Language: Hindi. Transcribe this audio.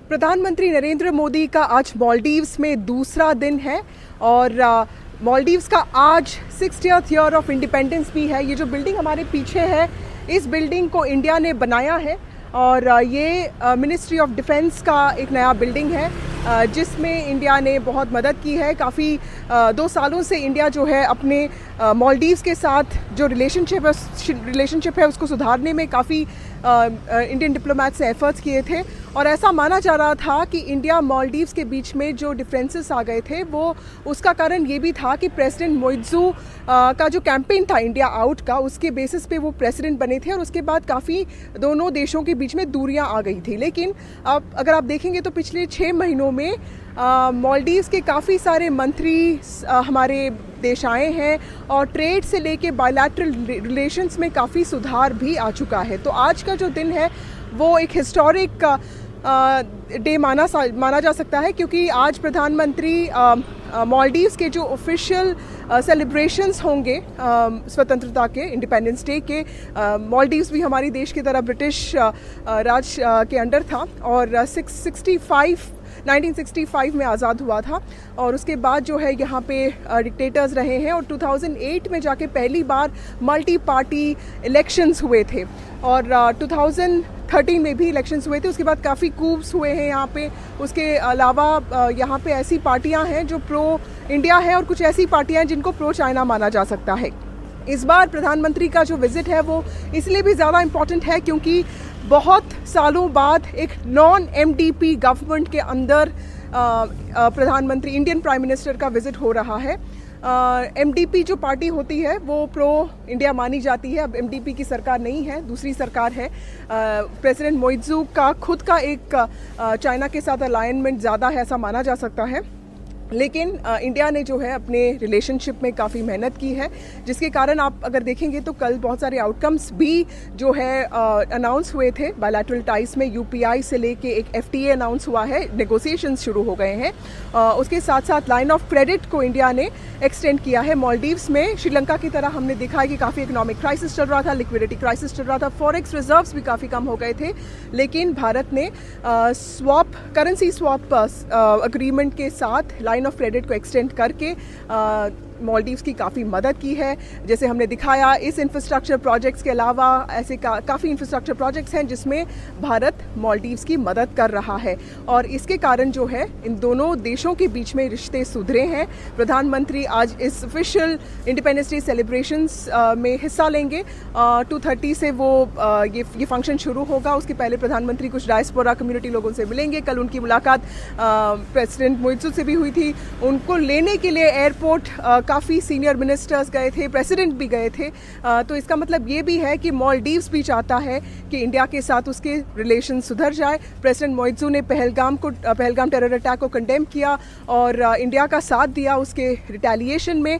प्रधानमंत्री नरेंद्र मोदी का आज मालदीव्स में दूसरा दिन है और मालदीव्स का आज 60th ईयर ऑफ इंडिपेंडेंस भी है। ये जो बिल्डिंग हमारे पीछे है, इस बिल्डिंग को इंडिया ने बनाया है और ये मिनिस्ट्री ऑफ डिफेंस का एक नया बिल्डिंग है जिसमें इंडिया ने बहुत मदद की है। काफ़ी 2 सालों से इंडिया जो है अपने मालदीव्स के साथ जो रिलेशनशिप है उसको सुधारने में काफ़ी इंडियन डिप्लोमेट्स ने एफर्ट्स किए थे और ऐसा माना जा रहा था कि इंडिया मालदीव्स के बीच में जो डिफरेंसेस आ गए थे वो उसका कारण ये भी था कि प्रेसिडेंट मोइत्जू का जो कैंपेन था इंडिया आउट का, उसके बेसिस पे वो प्रेसिडेंट बने थे और उसके बाद काफ़ी दोनों देशों के बीच में दूरियां आ गई थी। लेकिन अब अगर आप देखेंगे तो पिछले 6 महीनों में मालदीव्स के काफ़ी सारे मंत्री हमारे देश आए हैं और ट्रेड से लेके बायलैटरल रिलेशंस में काफ़ी सुधार भी आ चुका है। तो आज का जो दिन है वो एक हिस्टोरिक डे माना जा सकता है क्योंकि आज प्रधानमंत्री मालदीव्स के जो ऑफिशियल सेलिब्रेशंस होंगे स्वतंत्रता के, इंडिपेंडेंस डे के, मालदीव्स भी हमारी देश की तरह ब्रिटिश राज के अंडर था और 1965 में आज़ाद हुआ था और उसके बाद जो है यहाँ पे डिक्टेटर्स रहे हैं और 2008 में जाके पहली बार मल्टी पार्टी इलेक्शंस हुए थे और 2013 में भी इलेक्शंस हुए थे। उसके बाद काफ़ी कूप्स हुए हैं यहाँ पे। उसके अलावा यहाँ पे ऐसी पार्टियाँ हैं जो प्रो इंडिया है और कुछ ऐसी पार्टियाँ हैं जिनको प्रो चाइना माना जा सकता है। इस बार प्रधानमंत्री का जो विज़िट है वो इसलिए भी ज़्यादा इम्पॉर्टेंट है क्योंकि बहुत सालों बाद एक नॉन एमडीपी गवर्नमेंट के अंदर प्रधानमंत्री, इंडियन प्राइम मिनिस्टर का विज़िट हो रहा है। एमडीपी जो पार्टी होती है वो प्रो इंडिया मानी जाती है। अब एमडीपी की सरकार नहीं है, दूसरी सरकार है। प्रेसिडेंट मोइत्जू का खुद का एक चाइना के साथ अलाइनमेंट ज़्यादा है, ऐसा माना जा सकता है। लेकिन इंडिया ने जो है अपने रिलेशनशिप में काफ़ी मेहनत की है जिसके कारण आप अगर देखेंगे तो कल बहुत सारे आउटकम्स भी जो है अनाउंस हुए थे बायलैटरल टाइज में। यूपीआई से लेके एक एफटीए अनाउंस हुआ है, नेगोशिएशंस शुरू हो गए हैं। उसके साथ साथ लाइन ऑफ क्रेडिट को इंडिया ने एक्सटेंड किया है। मालदीव्स में श्रीलंका की तरह हमने देखा है कि काफ़ी इकोनॉमिक क्राइसिस चल रहा था, लिक्विडिटी क्राइसिस चल रहा था, फॉरेक्स रिजर्व्स भी काफ़ी कम हो गए थे। लेकिन भारत ने करेंसी स्वैप अग्रीमेंट के साथ लाइन ऑफ क्रेडिट को एक्सटेंड करके मालदीव्स की काफ़ी मदद की है। जैसे हमने दिखाया, इस इंफ्रास्ट्रक्चर प्रोजेक्ट्स के अलावा ऐसे काफ़ी इंफ्रास्ट्रक्चर प्रोजेक्ट्स हैं जिसमें भारत मालदीव्स की मदद कर रहा है और इसके कारण जो है इन दोनों देशों के बीच में रिश्ते सुधरे हैं। प्रधानमंत्री आज इस ऑफिशियल इंडिपेंडेंस डे सेलिब्रेशंस में हिस्सा लेंगे। 2:30 से वो ये फंक्शन शुरू होगा। उसके पहले प्रधानमंत्री कुछ डायस्पोरा कम्युनिटी लोगों से मिलेंगे। कल उनकी मुलाकात प्रेसिडेंट मोइत्जू से भी हुई थी। उनको लेने के लिए एयरपोर्ट काफ़ी सीनियर मिनिस्टर्स गए थे, प्रेसिडेंट भी गए थे। तो इसका मतलब ये भी है कि मालदीव्स भी चाहता है कि इंडिया के साथ उसके रिलेशन सुधर जाए। प्रेसिडेंट मोइत्जू ने पहलगाम टेरर अटैक को कंडेम किया और इंडिया का साथ दिया उसके रिटेलिएशन में।